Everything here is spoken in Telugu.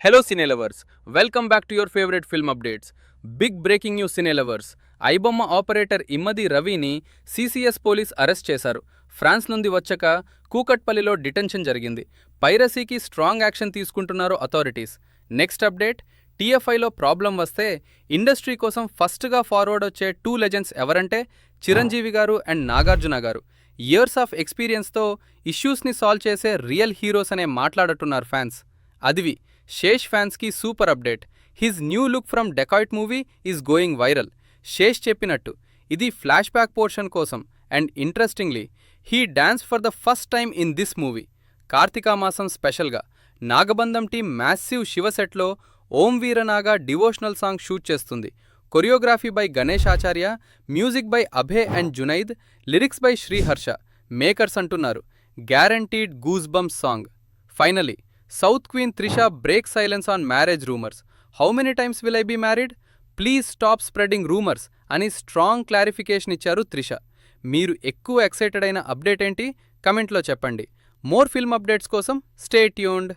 Hello Cine Lovers, welcome back to your favorite film updates. Big breaking news Cine Lovers. IBomma operator Immadi రవిని సిసిఎస్ పోలీస్ అరెస్ట్ చేశారు. ఫ్రాన్స్ నుండి వచ్చాక కూకట్పల్లిలో డిటెన్షన్ జరిగింది. పైరసీకి స్ట్రాంగ్ యాక్షన్ తీసుకుంటున్నారు అథారిటీస్. నెక్స్ట్ అప్డేట్, టీఎఫ్ఐలో ప్రాబ్లం వస్తే ఇండస్ట్రీ కోసం ఫస్ట్గా ఫార్వర్డ్ వచ్చే టూ లెజెండ్స్ ఎవరంటే చిరంజీవి గారు అండ్ నాగార్జున గారు. ఇయర్స్ ఆఫ్ ఎక్స్పీరియన్స్తో ఇష్యూస్ని సాల్వ్ చేసే రియల్ హీరోస్ అనే మాట్లాడుతున్నారు ఫ్యాన్స్. అదివి శేష్ ఫ్యాన్స్కి super update. His new look from Dacoit movie is going viral. Sesh చెప్పినట్టు ఇది ఫ్లాష్ బ్యాక్ పోర్షన్ కోసం and interestingly he dance for the first time in this movie. Karthika మాసం స్పెషల్గా నాగబంధం టీం మ్యాసివ్ శివసెట్లో Om Veeranaga devotional song shoot చేస్తుంది. Choreography by Ganesh Acharya, music by Abhay and Junaid, lyrics by Sriharsha. Makers అంటున్నారు guaranteed goose bumps song. Finally south queen Trisha break silence on marriage rumours. How many times will I be married? Please stop spreading rumours అని స్ట్రాంగ్ క్లారిఫికేషన్ ఇచ్చారు త్రిష. మీరు ఎక్కువ ఎక్సైటెడ్ అయిన అప్డేట్ ఏంటి? కమెంట్లో చెప్పండి. మోర్ ఫిల్మ్ అప్డేట్స్ కోసం స్టే ట్యూన్డ్.